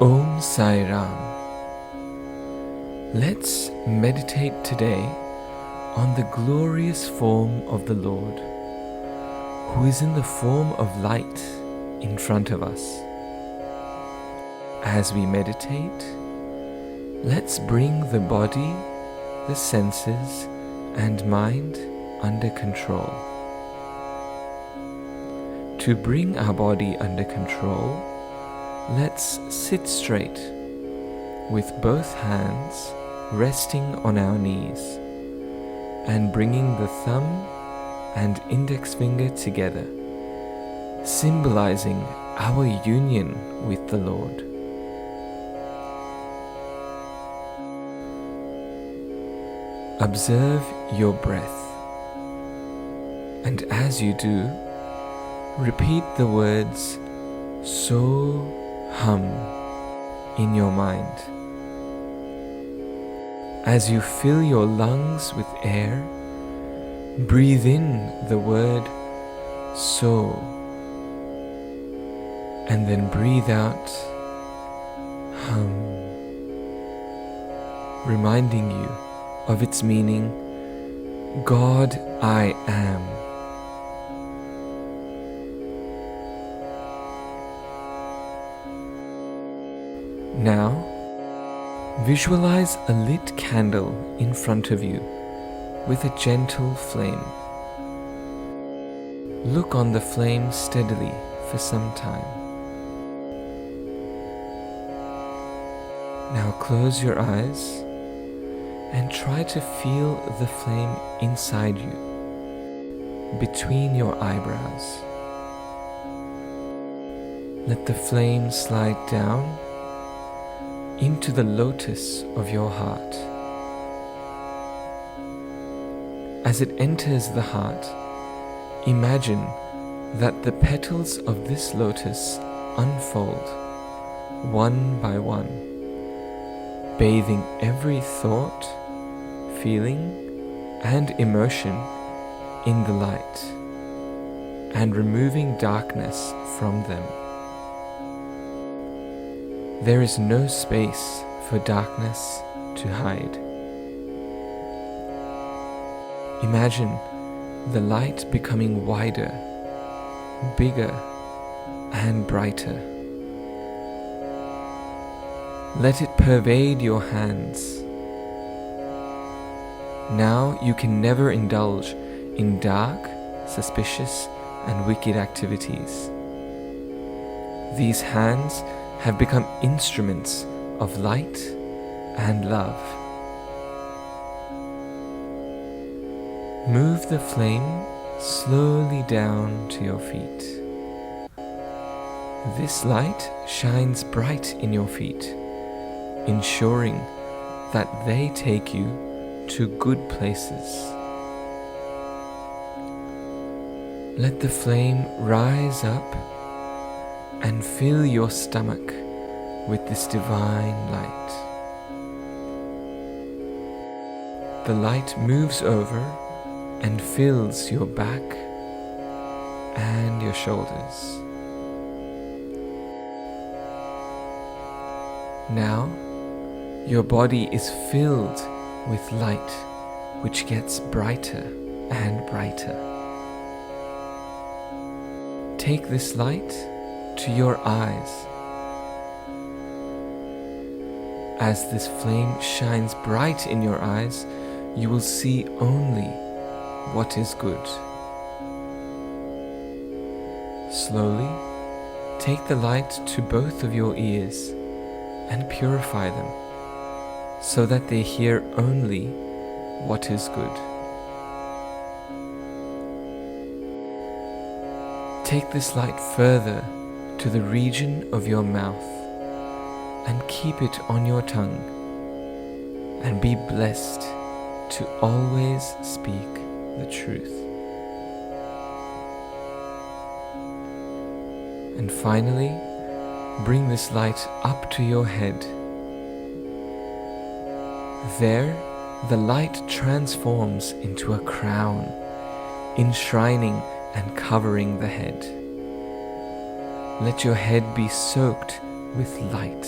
Om Sai Ram. Let's meditate today on the glorious form of the Lord, who is in the form of light in front of us. As we meditate, let's bring the body, the senses, and mind under control. To bring our body under control, let's sit straight with both hands resting on our knees and bringing the thumb and index finger together, symbolizing our union with the Lord. Observe your breath, and as you do, repeat the words So Hum in your mind. As you fill your lungs with air, breathe in the word So, and then breathe out Hum, reminding you of its meaning, God I am. Now, visualize a lit candle in front of you with a gentle flame. Look on the flame steadily for some time. Now close your eyes and try to feel the flame inside you, between your eyebrows. Let the flame slide down into the lotus of your heart. As it enters the heart, imagine that the petals of this lotus unfold one by one, bathing every thought, feeling, and emotion in the light, and removing darkness from them. There is no space for darkness to hide. Imagine the light becoming wider, bigger, and brighter. Let it pervade your hands. Now you can never indulge in dark, suspicious, and wicked activities. These hands have become instruments of light and love. Move the flame slowly down to your feet. This light shines bright in your feet, ensuring that they take you to good places. Let the flame rise up and fill your stomach with this divine light. The light moves over and fills your back and your shoulders. Now, your body is filled with light, which gets brighter and brighter. Take this light to your eyes. As this flame shines bright in your eyes, you will see only what is good. Slowly, take the light to both of your ears and purify them, so that they hear only what is good. Take this light further to the region of your mouth and keep it on your tongue, and be blessed to always speak the truth. And finally, bring this light up to your head. There, the light transforms into a crown, enshrining and covering the head. Let your head be soaked with light,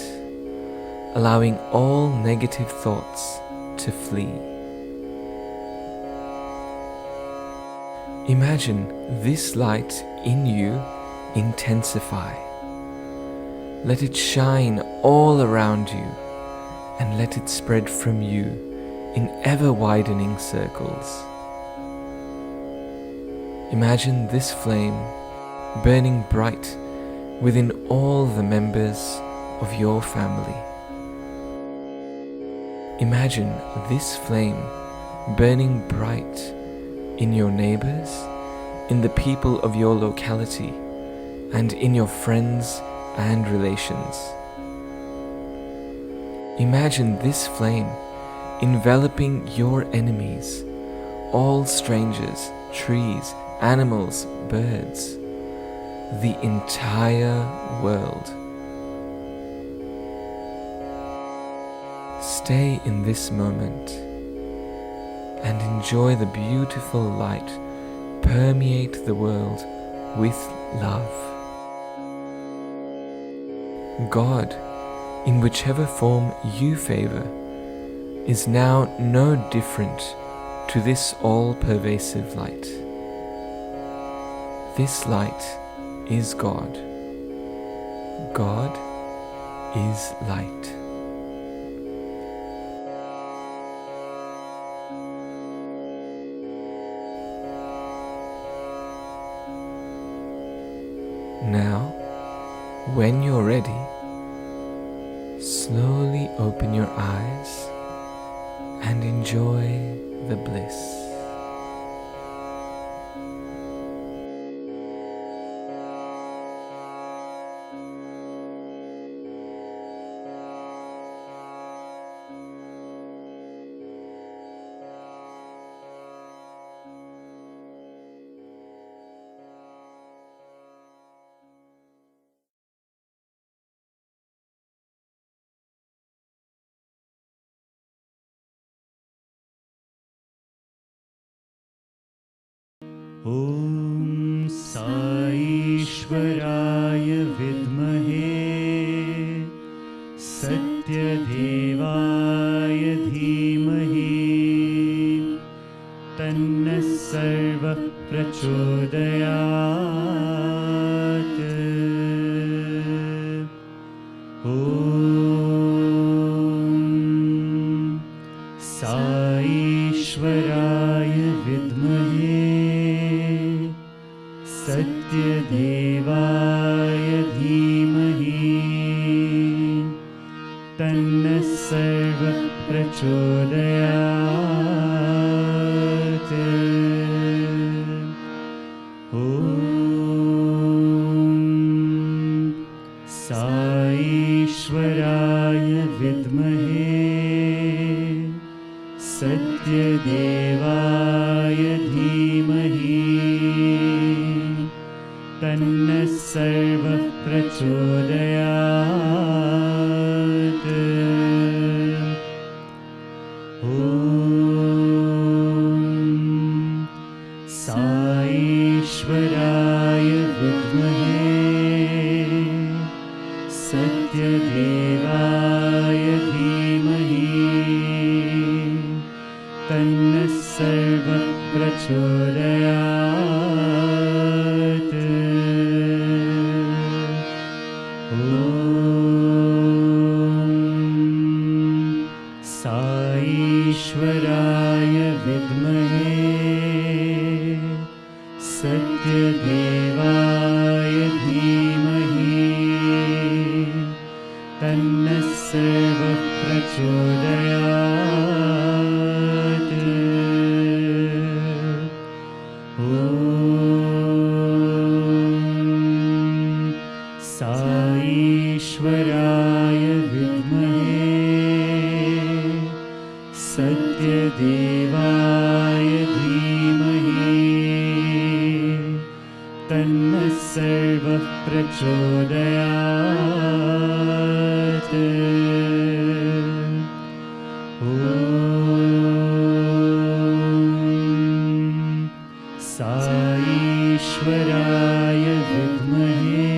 allowing all negative thoughts to flee. Imagine this light in you intensify. Let it shine all around you, and let it spread from you in ever-widening circles. Imagine this flame burning bright within all the members of your family. Imagine this flame burning bright in your neighbors, in the people of your locality, and in your friends and relations. Imagine this flame enveloping your enemies, all strangers, trees, animals, birds, the entire world. Stay in this moment and enjoy the beautiful light permeate the world with love. God, in whichever form you favor, is now no different to this all-pervasive light. This light is God. God is light. Now, when you're ready, slowly open your eyes and enjoy the bliss. ॐ साईश्वराय विद्महे सत्यदेवाय धीमहि तन्नः सर्वः प्रचोदयात्। ॐ साईश्वराय विद्महे सत्यदेवाय धीमहि तन्नः सर्वः प्रचोदयात्। ॐ साईश्वराय विद्महे सत्यदेवाय धीमहि तन्नः सर्वः प्रचोदयात्। ॐ साईश्वराय विद्महे सत्यदेवाय धीमहि तन्नः सर्वः प्रचोदयात्। ॐ साईश्वराय विद्महे सत्यदेवाय धीमहि तन्नः देवाय धीमहि तन्नः सर्वः प्रचोदयात्। ॐ साईश्वराय विद्महे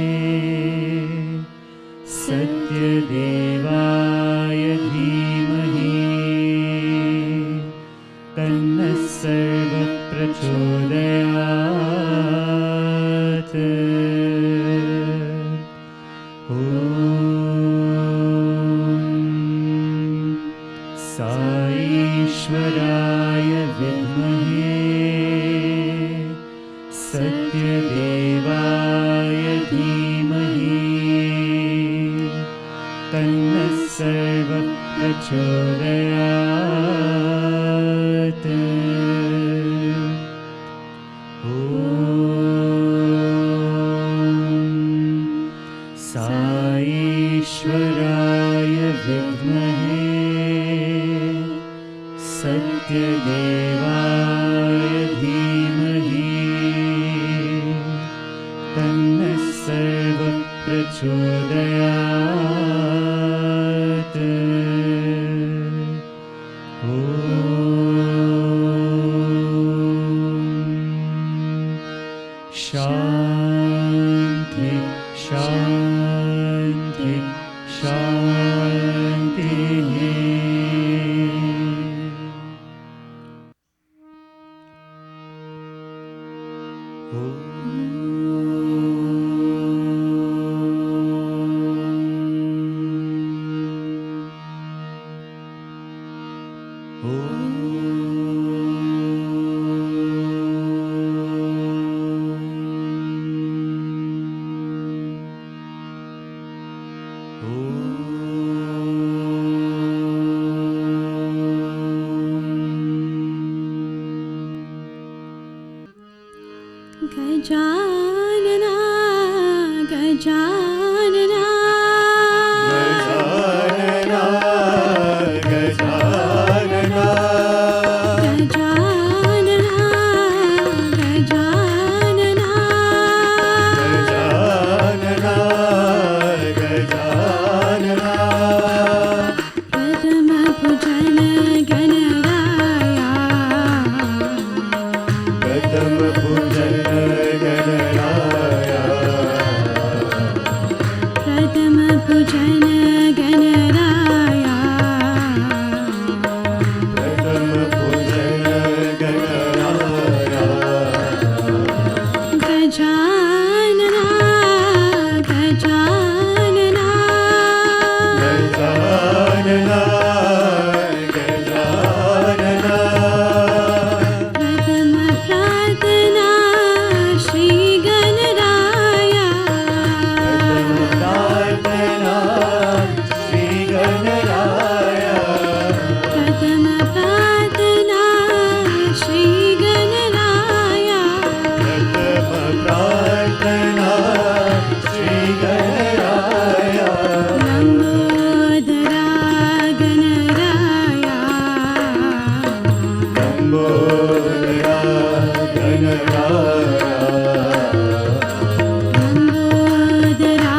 सत्यदेवाय धीमहि तन्नः सर्वः प्रचोदयात्। ॐ साईश्वराय विद्महे सत्यदेवाय धीमहि तन्नः सर्वः प्रचोदयात्। ॐ साईश्वराय विद्महे सत्यदेवाय धीमहि तन्नः सर्वः प्रचोदयात्। ॐ शान्ति शान्ति शान्तिः। गजानना गजानना गजानना गजानना गजानना गजानना गजानना गजानना प्रथम पूजन गणराया प्रथम पूजन गणराया प्रथम पूजन गणराया प्रथम पूजन गणराया गजानना गजानना गजानना गजानना प्रथम प्रार्थना श्री गणराया प्रार्थना श्री गणराया प्रथम प्रार्थना श्री गणराया प्रथम प्रार्थना श्री गणराया लंबोदरा गणराया लंबोदरा गणराया लंबोदरा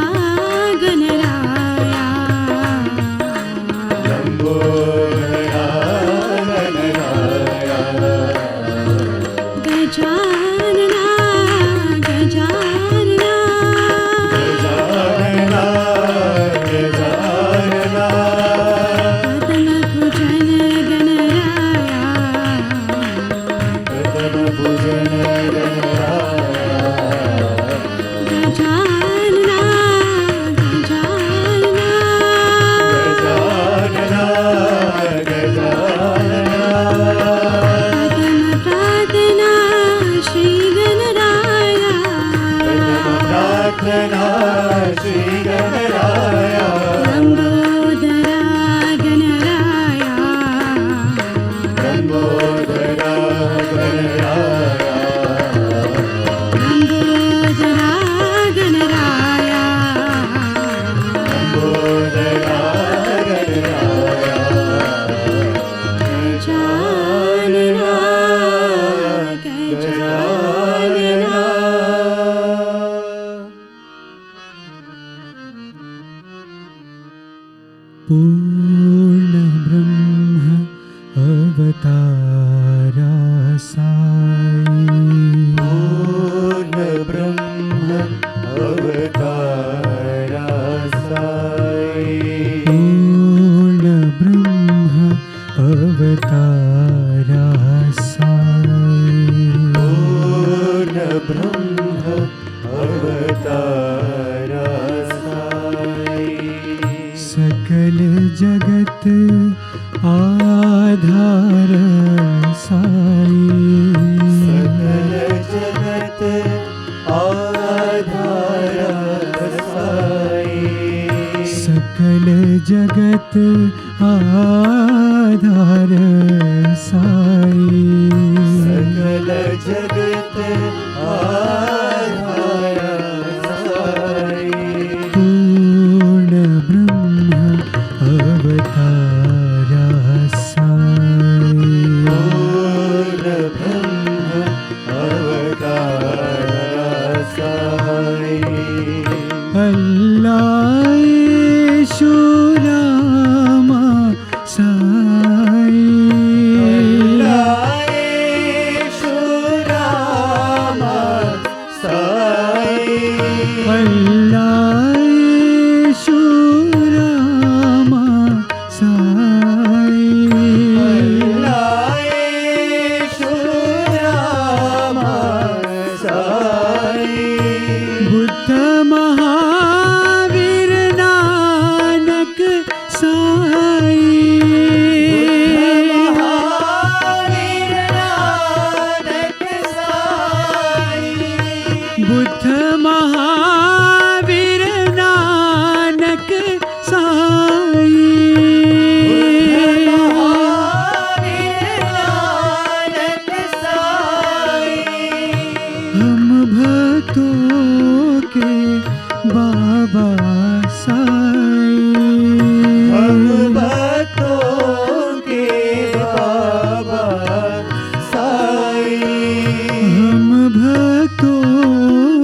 गणराया लंबोदरा गणराया गजानना गजानना गजानना गजानना प्रथम पूजन गणराया प्रथम पूजन गणराया गजानना गजानना गजानना गजानना प्रथम प्रार्थना श्री गणराया प्रथम प्रार्थना श्री गणराया लंबोदरा गणराया लंबोदरा गणराया लंबोदरा गणराया लंबोदरा गणराया गजानना ब्रह्म अवतारा साई। सकल जगत आधार साई। सकल जगत आधारा साई। सकल जगत आधार साई। सकल जगत आधारा साई। पूर्ण ब्रह्म अवतारा साई। पूर्ण ब्रह्म अवतारा साई। अल्लाह यीशु रामा साई। अल्लाह यीशु रामा साई। अल्लाह यीशु रामा साई। अल्लाह यीशु रामा साई। बुद्ध महावीर नानक साई। महावीर नानक साई। बुद्ध महावीर नानक साई। महावीर नानक साई। हम भक्तों के बाबा साई। हम भक्तों के बाबा साई। हम भक्तों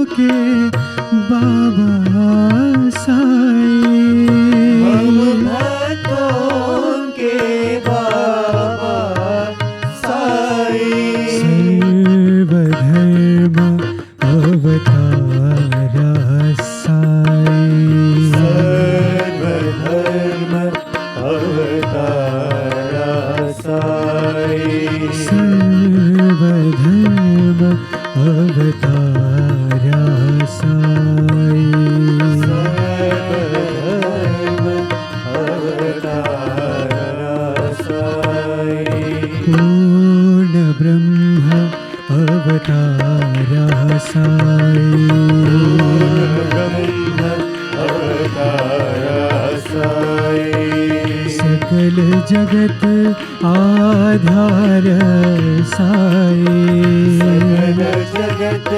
के बाबा साई। हम भक्तों के बाबा साई। सर्वधर्म अवतारा साई। सर्वधर्म अवतारा साई। सर्वधर्म अवतारा साई। सर्वधर्म अवतारा साई। पूर्ण ब्रह्म अवतारा साई। ब्रह्म अवतारा साई। सकल जगत आधार साई। सकल जगत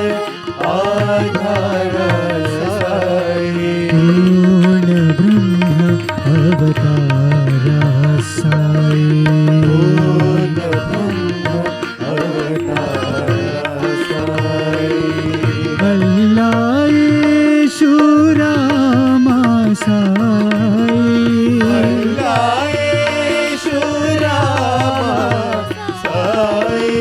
आधारा साई। पूर्ण ब्रह्म अवतारा साई। पूर्ण ब्रह्म अवतारा साई। अल्लाह यीशु रामा साई। अल्लाह यीशु रामा साई।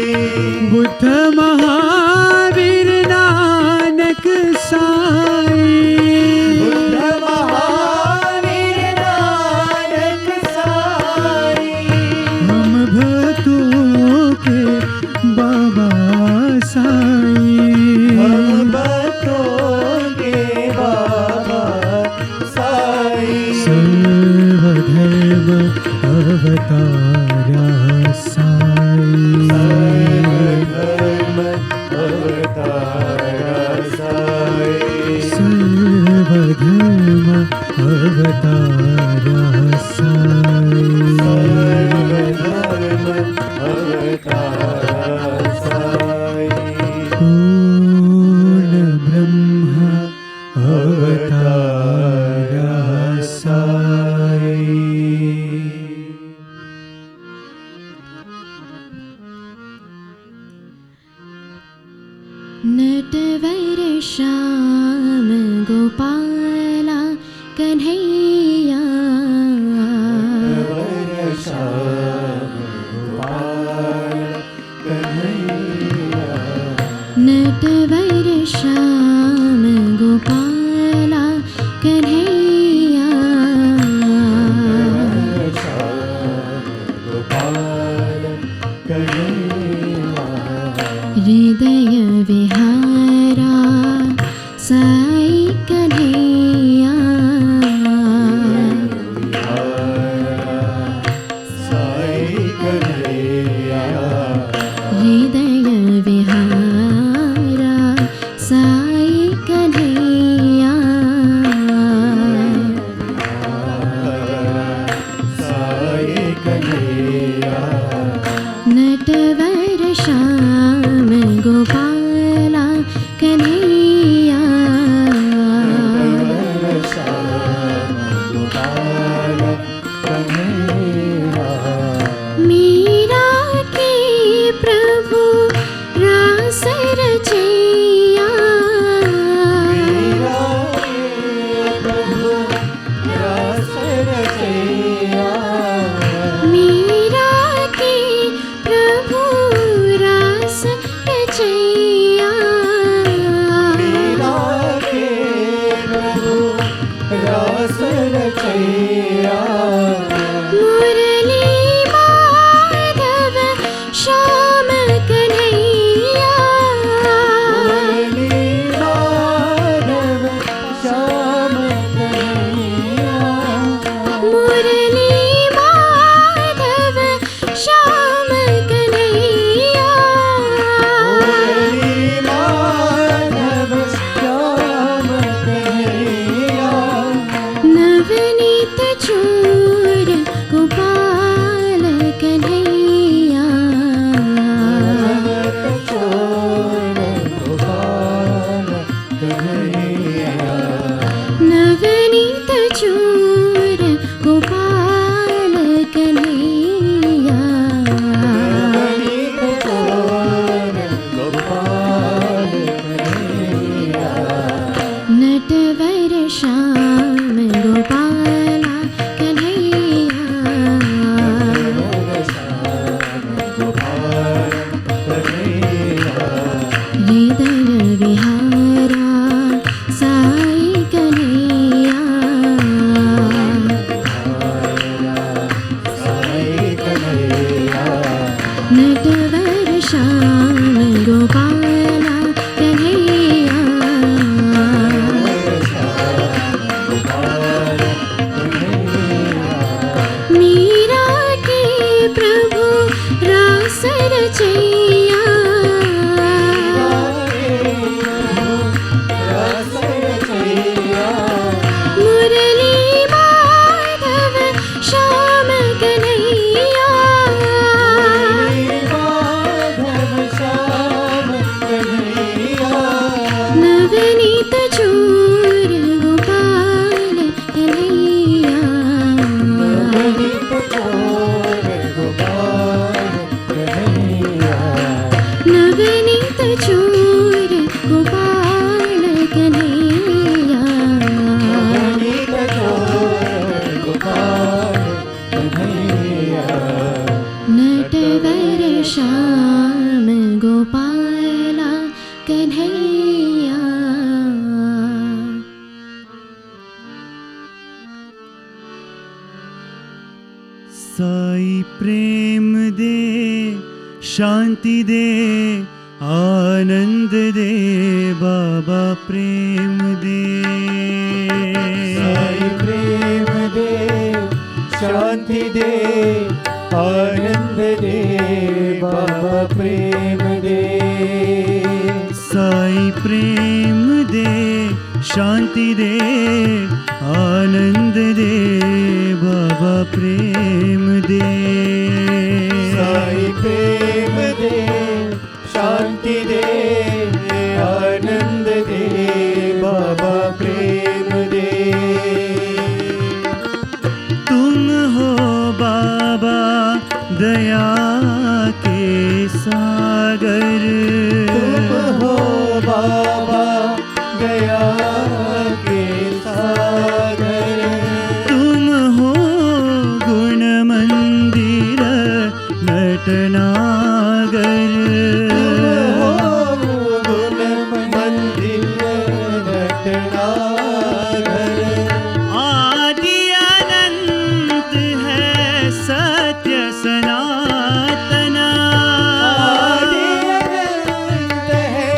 बुद्ध महावीर नानक साई। बुद्ध महावीर नानक साई। हम भक्तों के बाबा साई। हम भक्तों के बाबा साई। सर्वधर्म अवतारा साई। सर्वधर्म अवतारा साई। सर्वधर्म अवतारा साई। सर्वधर्म अवतारा साई। पूर्ण ब्रह्म अवतारा साई। नटवर श्याम गोपाला कन्हैया। श्याम गोपाल कन्हैया। नटवर श्याम गोपाला कन्हैया। श्याम गोपाल कन्हैया। हृदय विहार हृदय विहारा साई कन्हैया साई कन्हैया नटवर श्याम गोपाला कन्हैया गोपाल कन्हैया मीरा के प्रभु रास रचैया मीरा के प्रभु रास रचैया मीरा के प्रभु रास रचैया मीरा के प्रभु रास रचैया मुरली माधव श्याम कन्हैया मुरली माधव श्याम कन्हैया मुरली माधव श्याम कन्हैया मुरली माधव श्याम कन्हैया नवनीत चूर गोपाल कन्हैया नवनीत चूर गोपाल कन्हैया नटवर श्याम गोपाला कन्हैया हृदय विहारा साई कन्हैया नटवर श्याम गोपाला कन्हैया मीरा के प्रभु रास रचैया मुरली माधव श्याम कन्हैया नवनीत चूर गोपाल कन्हैया नवनीत चूर गोपाल कन्हैया नटवर श्याम गोपाला कन्हैया साई प्रेम दे शांति दे आनंद दे बाबा प्रेम दे साई प्रेम दे शांति दे आनंद दे बाबा प्रेम दे साई प्रेम दे शांति दे आनंद दे बाबा प्रेम दे साई प्रेम दे शांति दे आनंद दे बाबा प्रेम दे तुम हो बाबा दया के सागर तुम हो बाबा दया के सागर तुम हो गुण मंदिर नटनागर गुण मंदिर नटनागर आदि अनंत है सत्य सनातना आदि अनंत है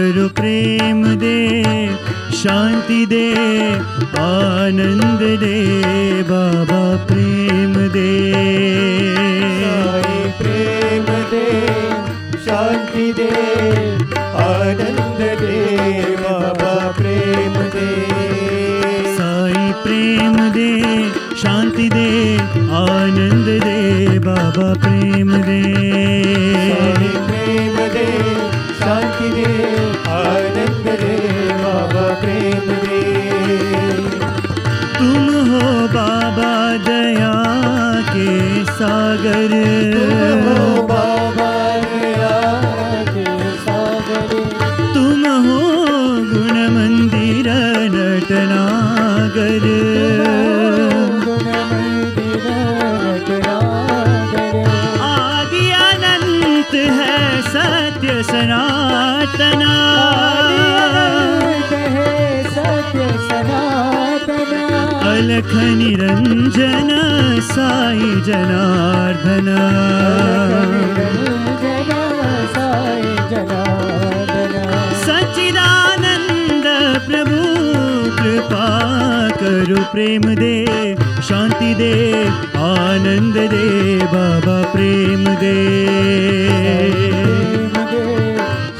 करो प्रेम दे शांति दे आनंद दे बाबा प्रेम दे साईं प्रेम दे शांति दे आनंद दे बाबा प्रेम दे साईं प्रेम दे शांति दे आनंद दे बाबा प्रेम दे साईं प्रेम दे शांति दे आनंद दे बाबा प्रेम दे तुम हो बाबा दया के सागर तुम हो बाबा दया के सागर तुम हो गुण मंदिर नटनागर गुण मंदिर नटनागर आदि अनंत है सत्य सनातना कहे सत्य सनातना अलख निरंजन साई जनार्दन जना साई जनार्दन सच्चिदानंद प्रभु कृपा करो प्रेम दे शांति दे आनंद दे बाबा प्रेम दे प्रेम दे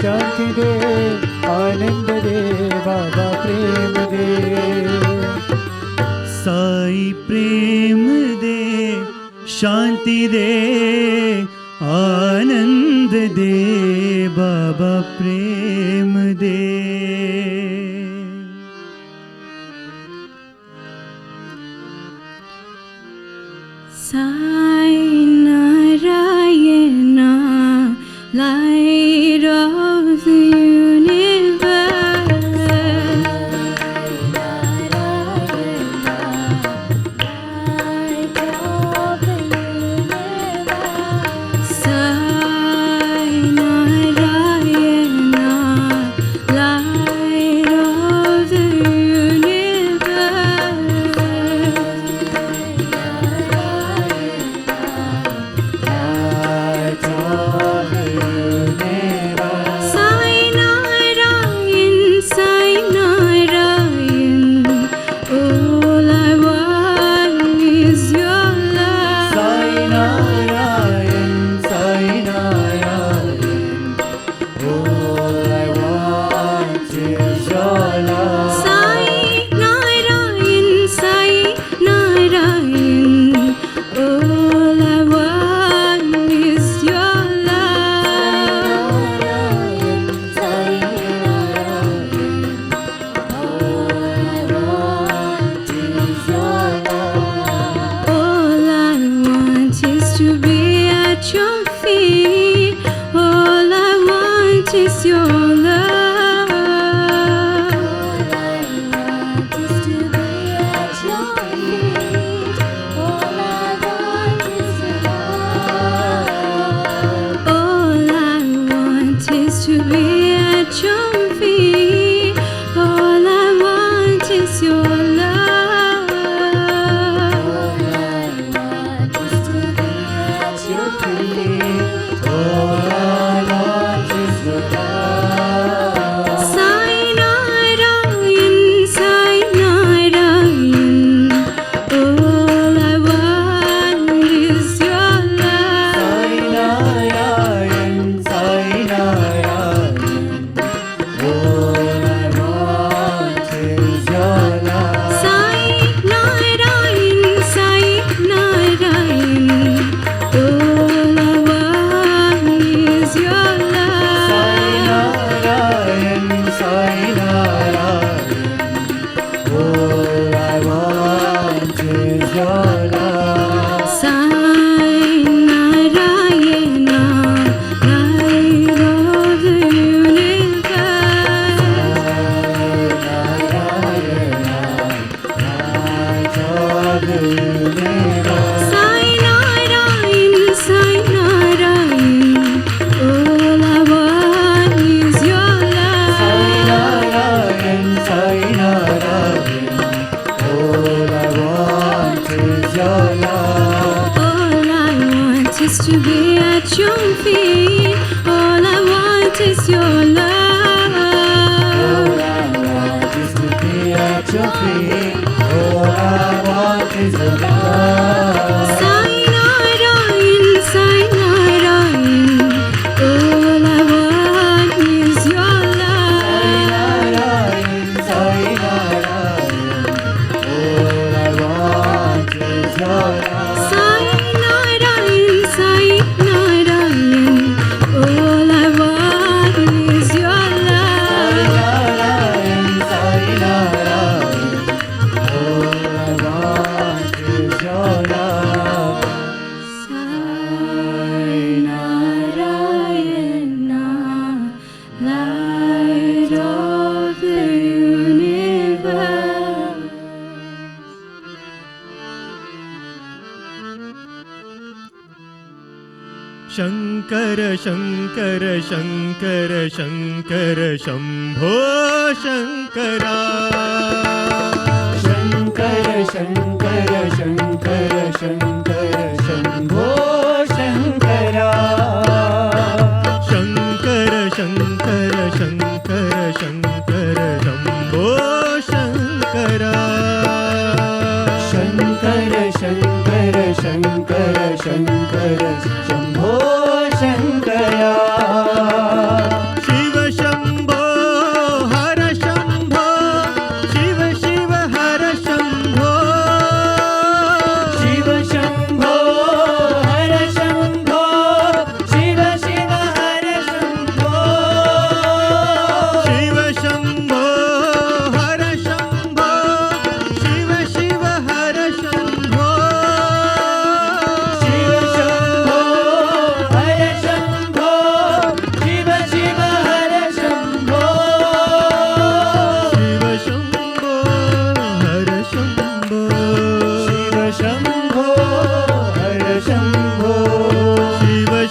शांति दे आनंद दे बाबा प्रेम दे साई प्रेम दे शांति दे आनंद दे बाबा प्रेम दे Sai Narayana, light of the universe. Sai Narayana, light of the Sai Narayan, Sai Narayan, all I want is your love. Sai Narayan, Sai Narayan, all I want is your love. Sai Narayan, Sai Narayan, all I want is your love. All I want is to be at your feet. All I want is your love. All I want is to be at your feet. All I want is your love. All I want is to be at your feet. All I want is your love. Sai Narayan, Sai Narayan, all I want is your love. Sai Narayan, Sai Narayan, all I want is your love. Sai Narayan, Sai Narayan, all I want is your love. Sai Narayan, Sai Narayan, all I want is your love. Sai Narayana, light of the universe. Sai Narayan, Sai Narayan, all I want is your love. Sai Narayan, Sai Narayan, all I want is your love. All I want is to be at your feet. All I want is your love. Sai Narayan, Sai Narayan, all I want is your love. Sai Narayan, all I want is your love. Sai Narayana, light of the universe. Shankar Shankar Shankar Shankar Shambho Shankara Shankar Shankar Shankar Shankar Shambho Shankara Shankar Shankar Shankar Shankar Shambho Shankara Shankar Shankar Shankar Shankar Shambho Shankara Shiv Shambho हर शंभो शिव शिव हर शंभो शिव शंभो हर शंभो शिव शिव हर शंभो शिव शंभो हर शंभो शिव शिव हर शंभो शिव शंभो हर शंभो शिव शिव हर शंभो शिव शंभो हर शंभो शिव शंभो हर शंभो शिव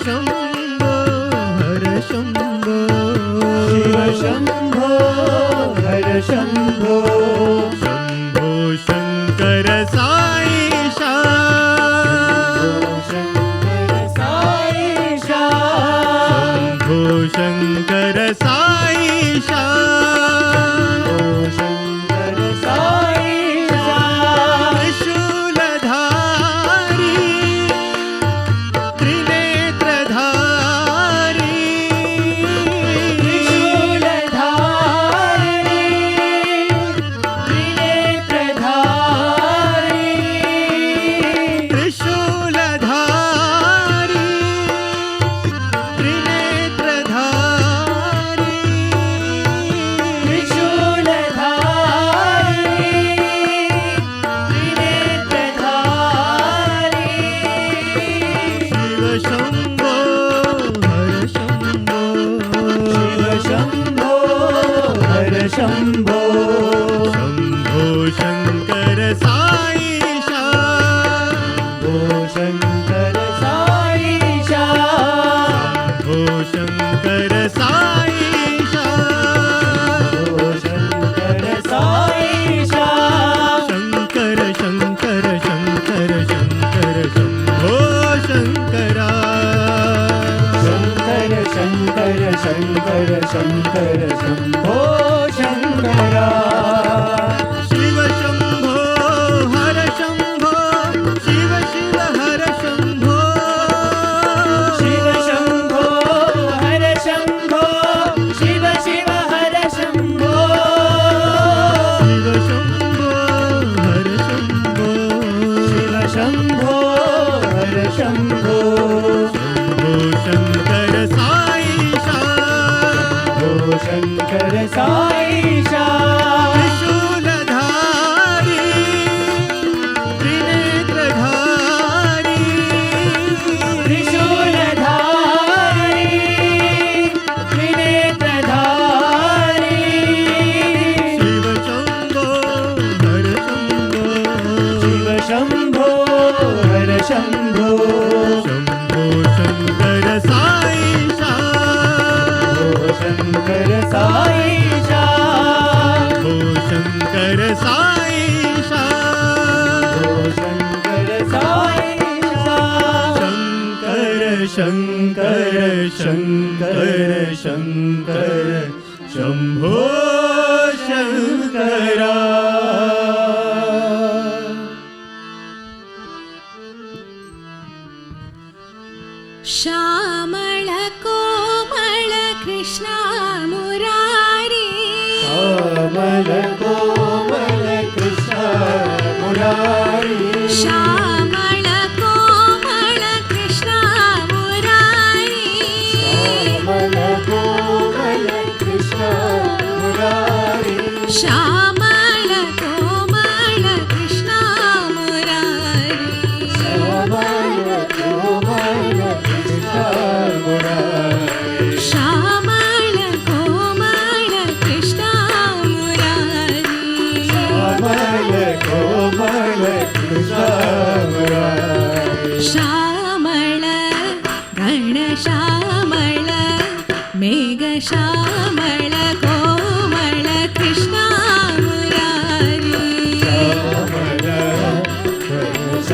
शंभो हर शंभो शिव शंभो हर शंभो शंभो शंकर साईशा शंकर साईशा शंभो शंकर साईशा शंकर साईशा त्रिशूलधारी त्रिनेत्रधारी त्रिशूलधारी त्रिनेत्रधारी त्रिशूलधारी त्रिनेत्रधारी त्रिनेत्रधारी शिव शंभो हर शंभो शिव शंभो हर शंभो शंभो शंकर साईशा शंभो शंकर साईशा शंभो शंकर साईशा शंभो शंकर साईशा शंकर शंकर शंकर शंकर शंभो शंकरा शंकर शंकर शंकर शंकर शंभो शंकरा शिव शंभो हर शंभो शिव शिव हर शंभो शिव शंभो हर शंभो शिव शिव हर शंभो शिव शंभो हर शंभो शिव शंभो हर शंभो शंभो शंकर साईशा शंभो शंकर साईशा त्रिशूलधारी त्रिनेत्रधारी त्रिशूलधारी त्रिनेत्रधारी शिव शंभो हर शंभो शिव शंभो हर शंभो शंभो शंकर साईशा शंकर साईशा शंभो शंकर साईशा शंकर साईशा शंकर शंकर शंकर शंभो शंकरा श्यामळ कोमळ कृष्ण मुरारी श्यामल कोमल कृष्ण मुरारी श्यामळ श्यामळ गणश्यामळ मेघश्यामळ कोमळ कृष्णा मुरारी श्यामळ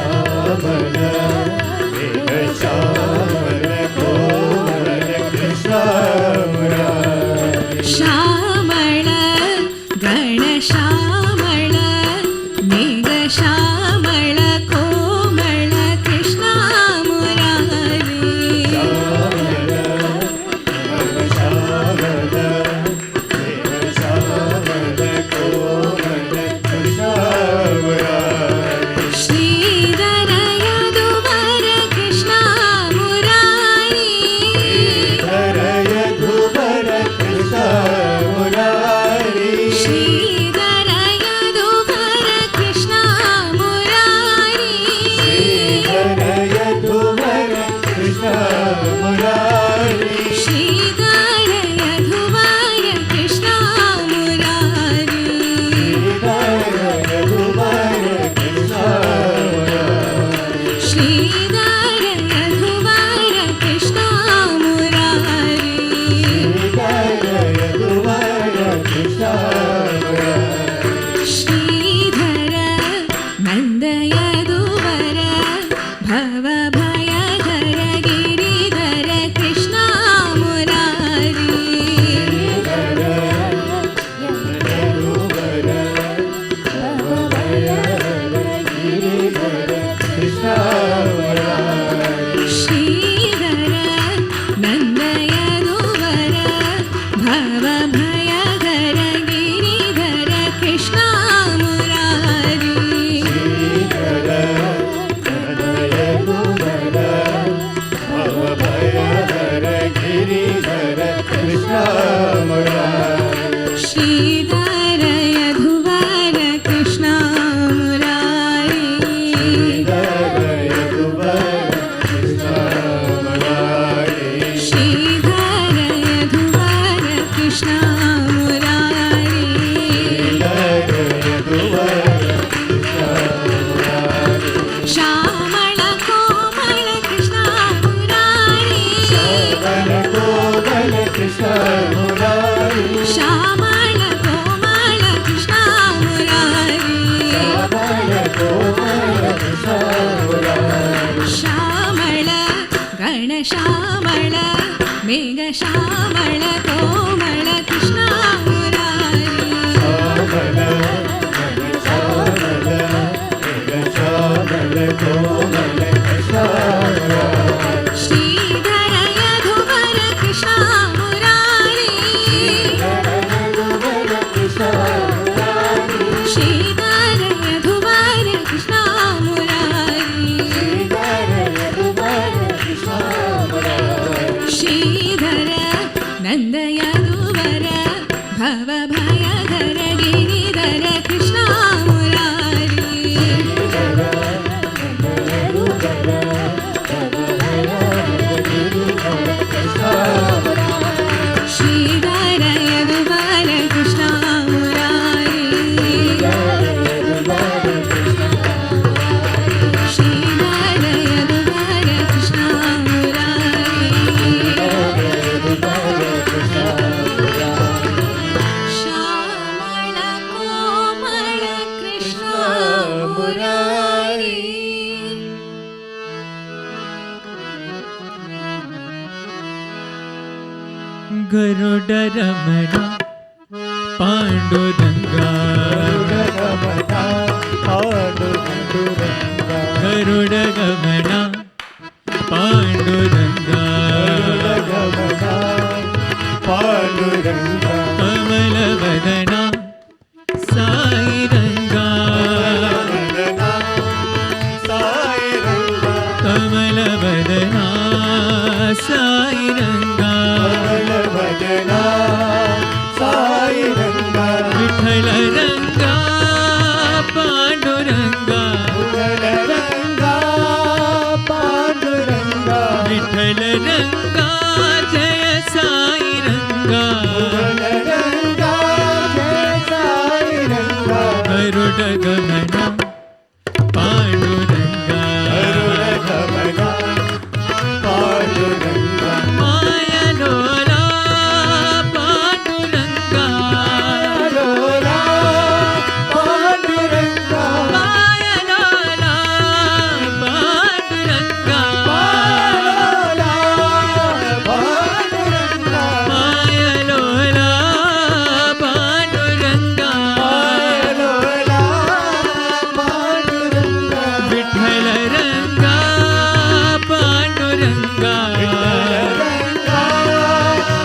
गणश्यामळ मेघश्यामळ कोमल कृष्णा मुरारी श्यामळ गणश्यामळ मेघश्यामळ कोमळ कृष्णा मुरारी श्रीधर यदुवर कृष्णा मुरारी श्रीधर यदुवर कृष्णा मुरारी श्रीधर यदुवर कृष्णा मुरारी श्रीधर यदुवर कृष्णा मुरारी श्रीधर नंद यदुवर भव भयधर गिरिधर कृष्णा मुरारी श्रीधर नंद यदुवर भव भयधर गिरिधर कृष्णा मुरारी श्रीधर यदुवर कृष्णा मुरारी श्रीधर यदुवर कृष्णा मुरारी श्यामळ कोमल कृष्णा मुरारी श्यामळ कोमल कृष्णा मुरारी श्यामळ गणश्यामळ मेघश्यामळ कोमल कृष्णा मुरारी श्रीधर यदुवर कृष्णा मुरारी श्रीधर यदुवर कृष्णा मुरारी श्रीधर नंद यदुवर भव भयधर गिरिधर कृष्णा मुरारी श्रीधर यदुवर कृष्णा मुरारी श्रीधर यदुवर कृष्णा मुरारी श्यामळ कोमल कृष्णा मुरारी गरुडरमण पांडुरंगा गरुडगमन पांडुरंगा कमलवदना साईरंगा कमलवदना साईरंगा विठ्ठल रंगा पांडुरंगा विठ्ठल रंगा जय साईरंगा गरुड गमन पांडुरंगा रंगा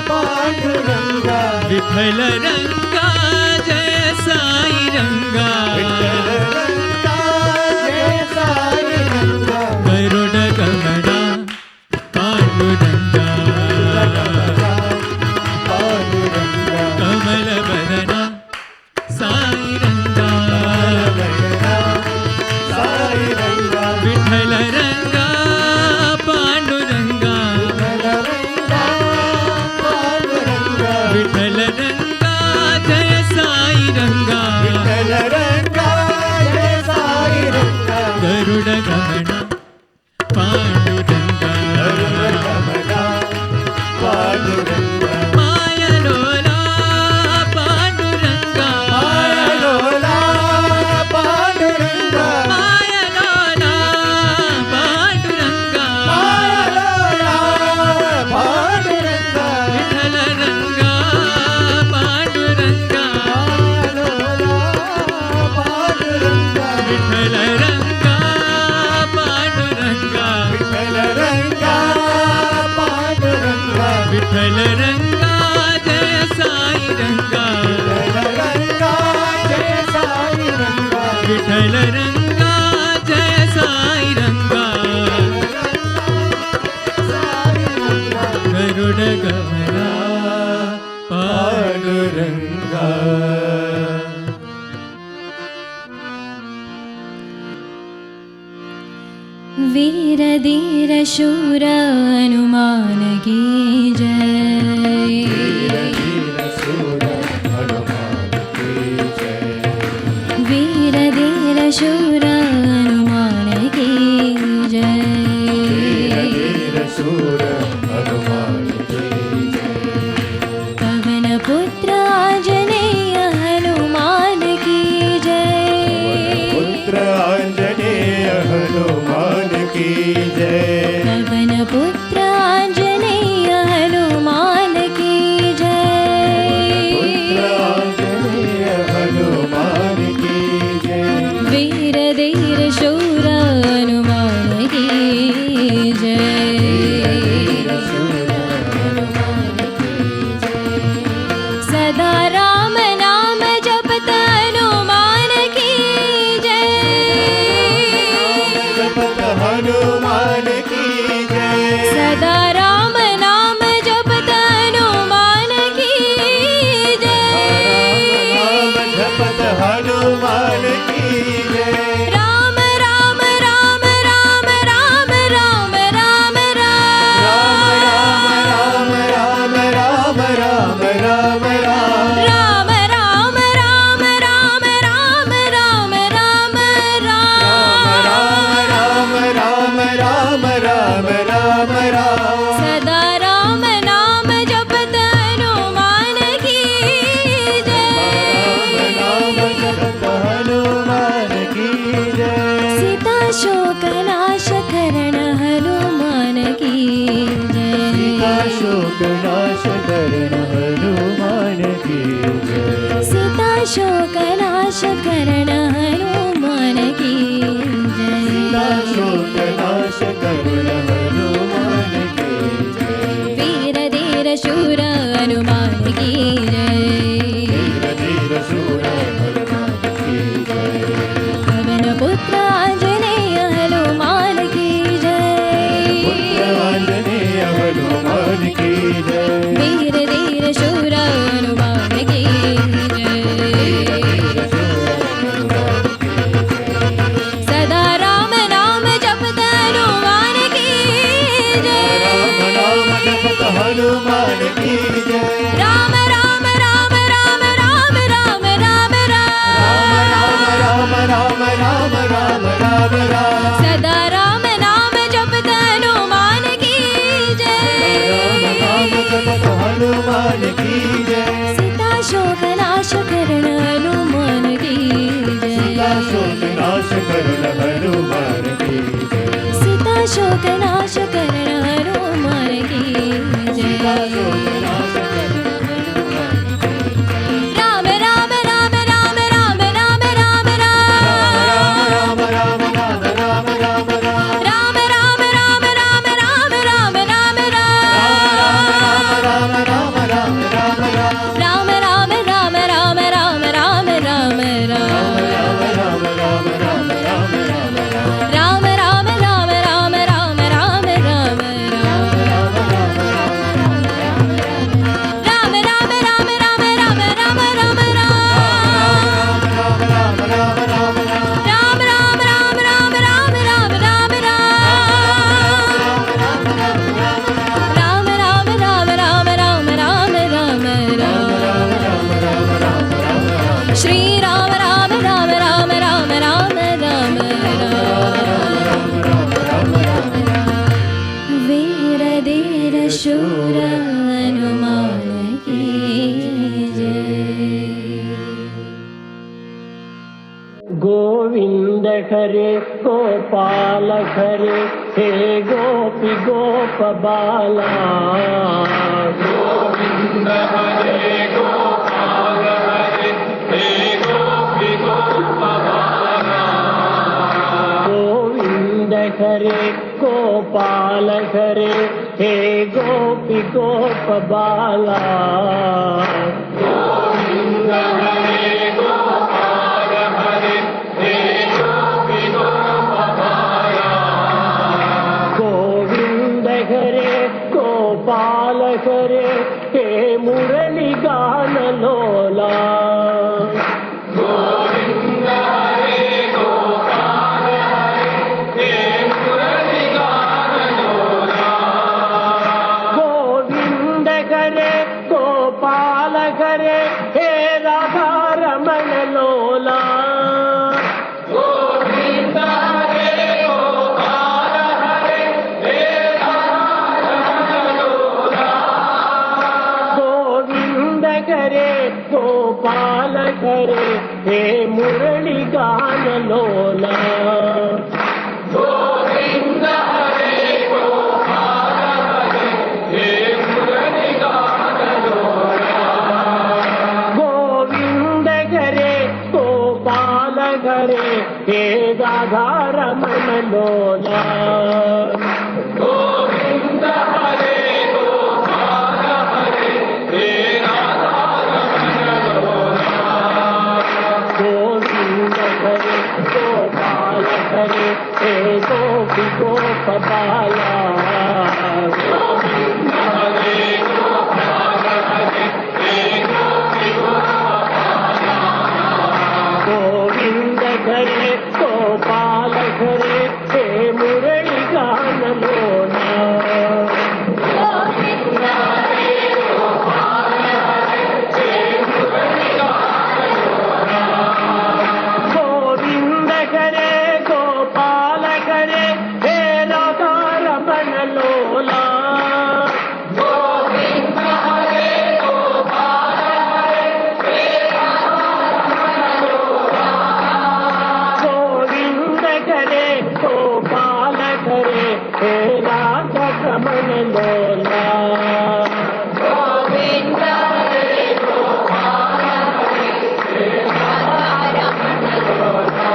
पांडुरंगा विठ्ठल रंगा जय साई रंगा गरुड गमना पांडुरंगा कमल बदना साई रंगा विठ्ठल रंगा पांडुरंगा विठ्ठल रंगा जय साई रंगा गरुड गमना पांडुरंगा माया लोला पांडुरंगा माया लोला पांडुरंगा विठ्ठल रंगा पांडुरंगा विठ्ठल रंगा पांडुरंगा विठ्ठल रंगा जय साई रंगा विठ्ठल रंगा जय साई रंगा गरुड गमना पांडुरंगा वीर धीर शूर हनुमान की जय वीर धीर शूर हनुमान की जय पवन पुत्र आंजनेय हनुमान की जय पवन पुत्र आंजनेय हनुमान की जय वीर धीर शूर हनुमान की जय सदा राम नाम जपत हनुमान की जय सदा राम नाम जपत हनुमान की जय राम राम राम राम राम राम राम राम राम राम राम राम राम राम सदा राम नाम जपत हनुमान की जय सीता शोक नाश करण हनुमान की जय सीता शोक नाश करण हनुमान की जय वीर धीर शूर हनुमान की जय पवन पुत्र आंजनेय हनुमान की जय वीर धीर शूर हनुमान की जय सदा राम नाम जपत हनुमान की जय राम राम राम राम राम राम राम सदा राम नाम जपत हनुमान की जय सीता शोक नाश करण हनुमान की जय सीता शोक नाश करण हनुमान की जय राम राम राम राम राम राम राम राम शूर हनुमान की जय। गोविंद हरे गोपाल हरे हे गोपी गोप बाला। गोविंद हरे गोपाल हरे हे गोपी गोप बाला। गोविंद हरे गोपाल हरे हे गोपी गोप बाला। गोविंद हरे गोपाल हरे हे गोपी गोप बाला। गोविंद हरे गोपाल हरे हे मुरली गान लोला। गोविंद हरे गोपाल हरे हे मुरली गान लोला। गोविंद हरे गोपाल हरे हे राधा रमण लोला। गोविंद हरे गोपाल हरे हे राधा रमण लोला। गोविंद हरे गोपाल हरे हे मुरली गान लोला। गोविंद हरे गोपाल हरे हे मुरली गान लोला। गोविंद हरे गोपाल हरे हे राधा रमण लोला। गोविंद हरे गोपाल हरे हे राधा रमण लोला। गोविंद हरे गोपाल हरे हे गोपी गोप बाला। गोविंद हरे गोपाल हरे हे गोपी गोप बाला। गोविंद हरे गोपाल हरे हे मुरली गान लोला। गोविंद हरे गोपाल हरे हे मुरली गान लोला। गोविंद हरे गोपाल हरे हे राधा रमण लोला। गोविंद हरे गोपाल हरे हे राधा रमण लोला। गोविंद हरे गोपाल हरे हे राधा रमण लोला। गोविंद हरे गोपाल हरे हे राधा रमण लोला।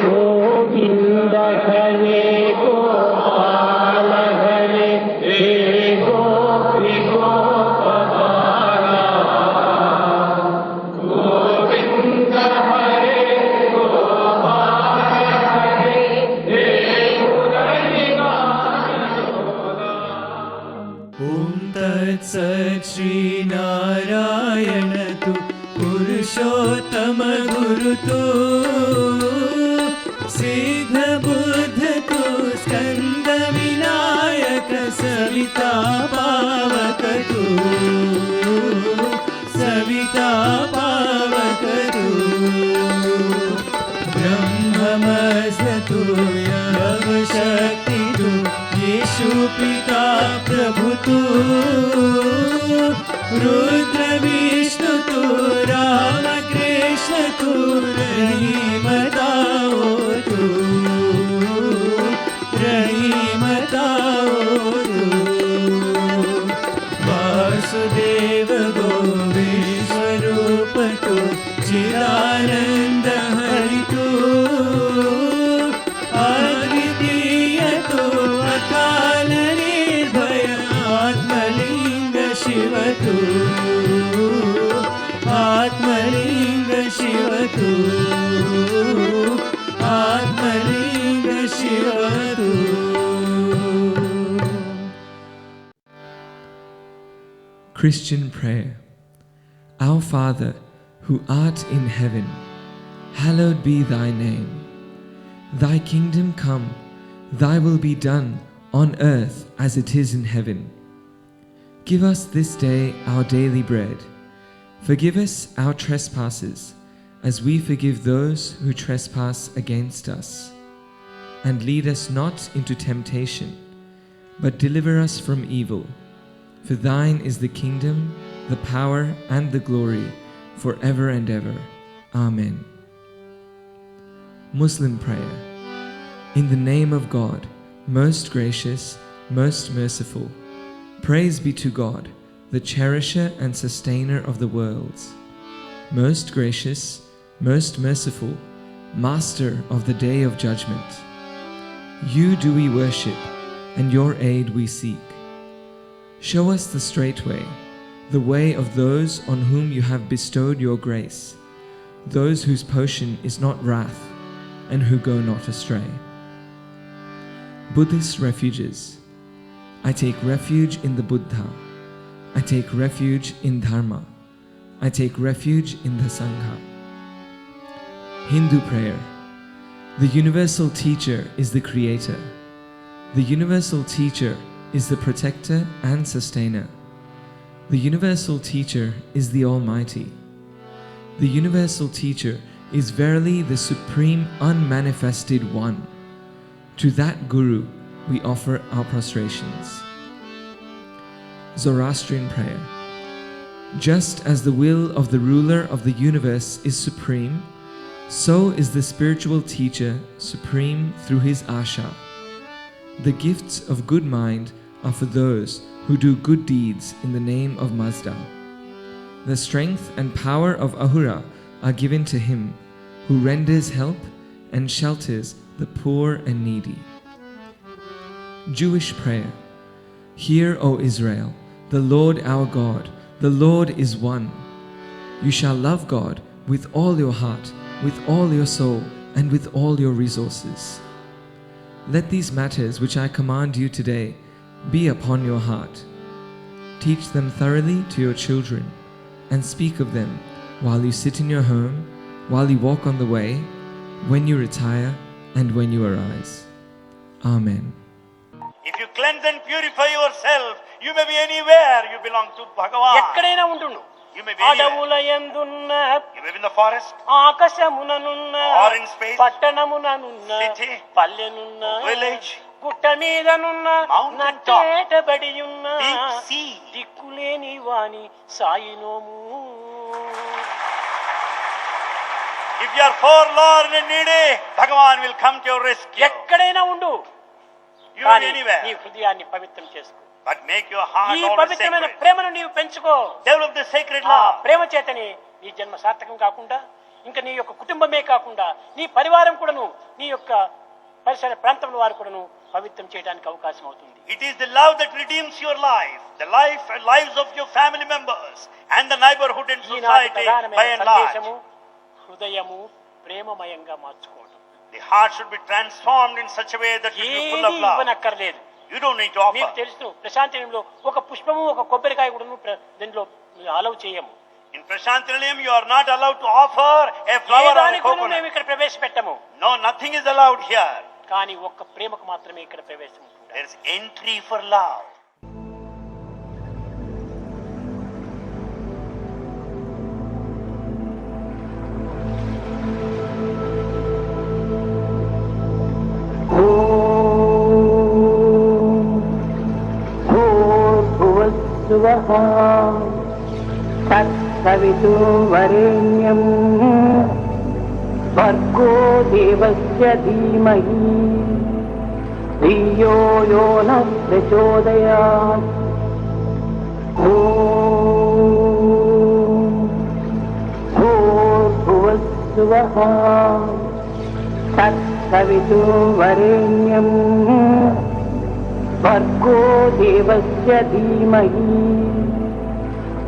गोविंद हरे गोपाल हरे हे गोपी गोप बाला। गोविंद हरे गोपाल हरे हे मुरली गान लोला। ॐ तत्सत् श्री नारायण तु पुरुषोत्तम गुरु तु सिद्ध बुद्ध तु स्कंद विनायक सविता पावक तु सविता पावक तु ब्रह्ममस्तु यव शक्ति तु येषु पिता प्रभु तु रुद्र विष्णु तु राम कृष्ण तु रहीम दाओ तु रहीम दाओ तु वासुदेव गोविंद स्वरूप तु चिदानंद हरि तु अद्वितीय तु अकाल निर्भय आत्मलिंग शिव तु आत्मलिंग शिव तु आत्मलिंग शिव तु। Christian prayer. Our Father, who art in heaven, hallowed be thy name. Thy kingdom come, thy will be done on earth as it is in heaven. Give us this day our daily bread. Forgive us our trespasses, as we forgive those who trespass against us. And lead us not into temptation, but deliver us from evil. For thine is the kingdom, the power, and the glory, forever and ever. Amen. Muslim prayer. In the name of God, most gracious, most merciful, praise be to God, the cherisher and sustainer of the worlds. Most gracious, most merciful, master of the day of judgment. You do we worship, and your aid we seek. Show us the straight way, the way of those on whom you have bestowed your grace, those whose portion is not wrath, and who go not astray. Buddhist refuges. I take refuge in the Buddha. I take refuge in Dharma. I take refuge in the Sangha. Hindu prayer. The universal teacher is the creator. The universal teacher is the protector and sustainer. The universal teacher is the Almighty. The universal teacher is verily the supreme unmanifested one. To that Guru we offer our prostrations. Zoroastrian prayer. Just as the will of the ruler of the universe is supreme, so is the spiritual teacher supreme through his Asha. The gifts of good mind are for those who do good deeds in the name of Mazda. The strength and power of Ahura are given to him who renders help and shelters the poor and needy. Jewish prayer. Hear, O Israel, the Lord our God, the Lord is one. You shall love God with all your heart, with all your soul, and with all your resources. Let these matters which I command you today be upon your heart. Teach them thoroughly to your children, and speak of them while you sit in your home, while you walk on the way, when you retire, and when you arise. Amen. If you cleanse and purify yourself, you may be anywhere. You belong to Bhagavan. ఎక్కడైనా ఉండును You may be anywhere. అడవులయందున్న You may be in the forest, ఆకాశముననున్న or in space, పట్టణముననున్న city, పల్లెనున్న village, గుట్ట మీదనున్న mountain top, నట్టేటబడి ఉన్న deep sea. దిక్కులేని వాని సాయినోము. If you are forlorn and needy, Bhagavan will come to your rescue. ఎక్కడైనా ఉండు, You may కానీ be anywhere. నీ హృదయాన్ని పవిత్రం చేసుకో. But make your heart ఈ always పవిత్రమైన sacred. ప్రేమను నీవు పెంచుకో. Develop the sacred ఆ love. ప్రేమ చేతని నీ జన్మ సార్థకం కాకుండా, ఇంకా నీ యొక్క కుటుంబమే కాకుండా నీ పరివారం కూడాను, నీ యొక్క పరిసర ప్రాంతంలో వారు కూడాను పవిత్రం చేయడానికి అవకాశం అవుతుంది. It is the love that redeems your life, the life and lives of your family members and the neighborhood and ఈనాటి society by ప్రధానమైన and large. సందేశము హృదయము ప్రేమమయంగా మార్చుకోవడం. The heart should be transformed in such a way that it will be full of ఏది love. ఇవ్వనక్కర్లేదు. You don't need to మీకు offer. తెలుసు, ప్రశాంతిలో ఒక పుష్పము ఒక కొబ్బరికాయ కూడాను దీనిలో అలౌ చేయము. In Prashantilayam, you are not allowed to offer a A flower or a దానికి కూడాను మేము coconut. ఇక్కడ ప్రవేశపెట్టము. No, nothing is allowed here. కానీ ఒక్క ప్రేమకు మాత్రమే ఇక్కడ ప్రవేశం ఉంటుంది. There is entry for love. भूर्भुवस्सुवः तत्सवितुर्वरेण्यं भर्गो देवस्य धीमहि धियो यो नः प्रचोदयात् ॐ भूर्भुवस्सुवः तत्सवितुर्वरेण्यं भर्गो देवस्य धीमहि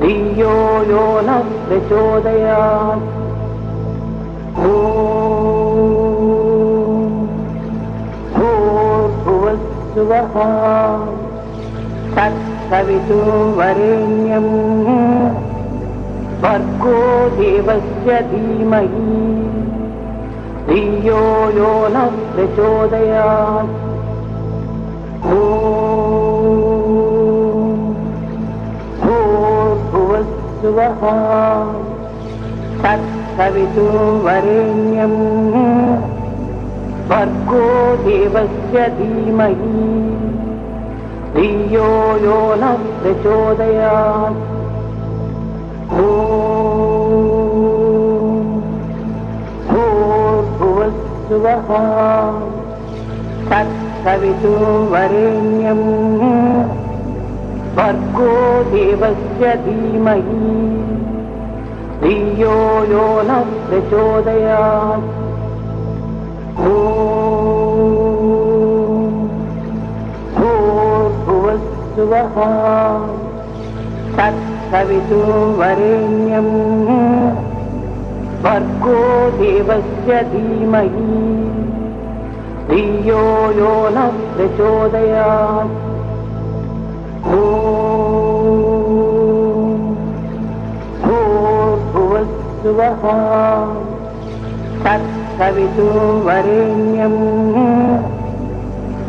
धियो यो नः प्रचोदयात् ॐ भूर्भुवस्सुवः तत्सवितुर्वरेण्यं भर्गो देवस्य धीमहि धियो यो नः प्रचोदयात् ॐ भूर्भुवस्सुवः तत्सवितुर्वरेण्यं भर्गो देवस्य धीमहि धियो यो न प्रचोदयात् ॐ भूर्भुवस्सुवः तत्सवितुर्वरेण्यं भर्गो देवस्य धीमहि धियो यो न प्रचोदयात् ॐ भूर्भुवस्सुवः तत्सवितुर्वरेण्यं भर्गो देवस्य धीमहि धियो यो न प्रचोदयात् ॐ भूर्भुवस्सुवः तत्सवितुर्वरेण्यं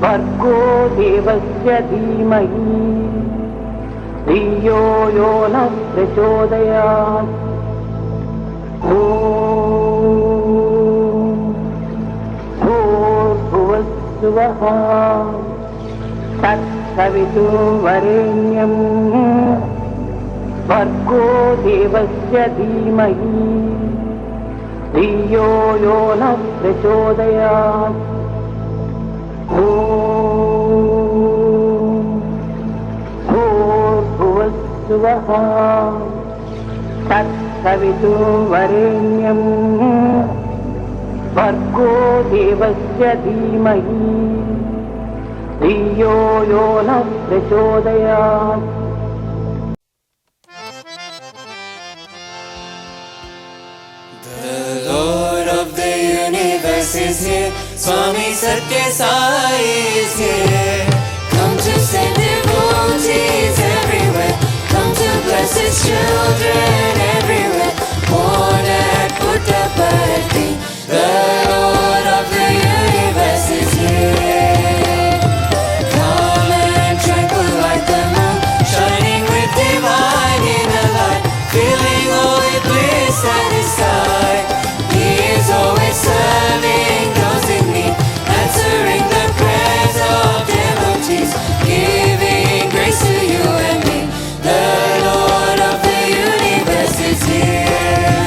भर्गो देवस्य धीमहि धियो यो न प्रचोदयात् ॐ भूर्भुवस्सुवः तत्सवितुर्वरेण्यं भर्गो देवस्य धीमहि धियो यो न प्रचोदयात् ॐ भूर्भुवस्सुवः तत्सवितुर्वरेण्यं भर्गो देवस्य धीमहि धियो यो न प्रचोदयात् The Lord of the universe is here. Swami Satya Sai is here. Come to send devotees everywhere. Come to bless His children everywhere. Born at Puttaparthi, the Lord of the universe is here. Calm and tranquil like the moon, shining with divine inner light, filling all with bliss satisfied. He is always serving those in need, answering the prayers of devotees, giving grace to you and me. The Lord of the universe is here.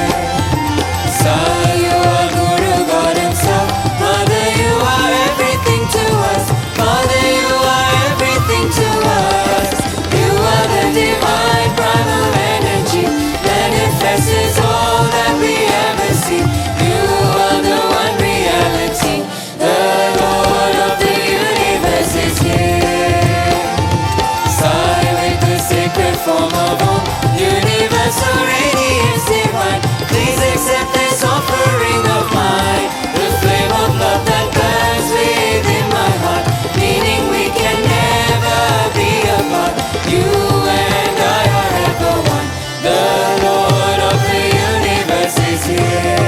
Sai, you are Guru God Himself. Mother, you are everything to us. Father, you are everything to us. You are the divine primal energy, manifests all that we ever see. You are the one reality. The Lord of the universe is here. Sai, with the sacred form of Om, universal radiance divine, please accept this offering of mine. The flame of love that burns within my heart, meaning we can never be apart. You and I are ever one. The Lord of the universe is here.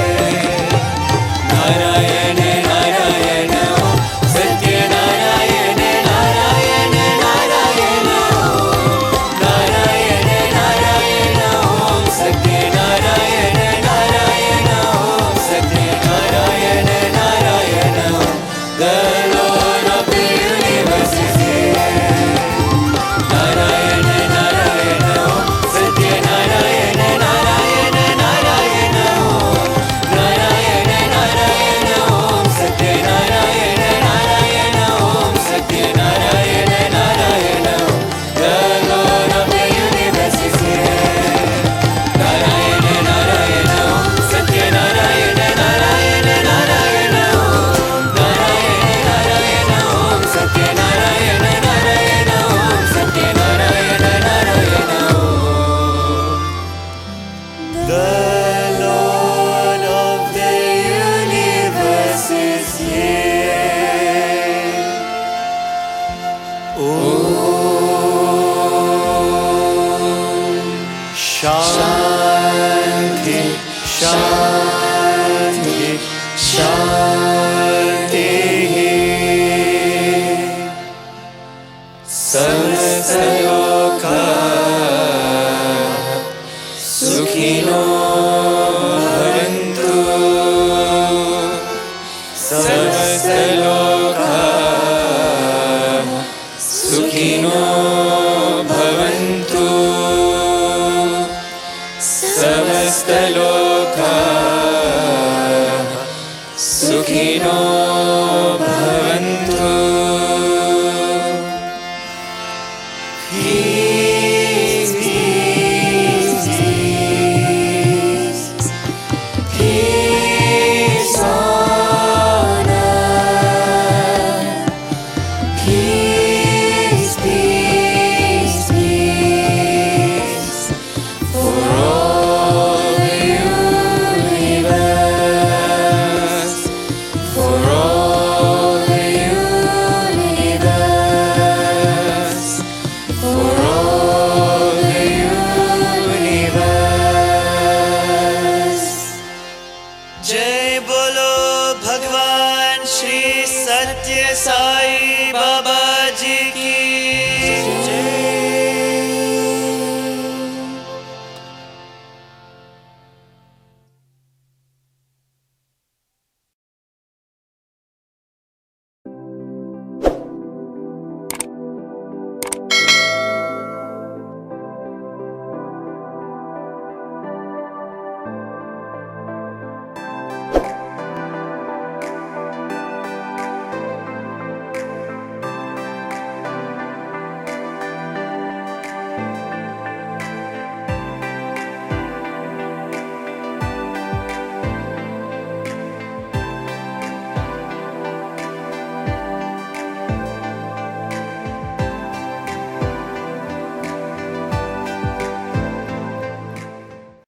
Narayana Narayana Om, Satya Narayana Narayana Narayana Om, Narayana Narayana Om, Satya Narayana Narayana Om, Satya Narayana Narayana Om. The Lord of the universe is here. Narayana Narayana Om, Satya Narayana Narayana Narayana Om, Narayana Narayana Om, Satya Narayana Narayana Om, Satya Narayana Narayana Om. The Lord of the universe is here. Narayana Narayana Om, Satya Narayana Narayana Narayana Om, Narayana Narayana Om, Satya Narayana Narayana Om, Satya Narayana Narayana Om. The Lord of the universe is here. Om Shanti Shanti Shanti. Samasta Loka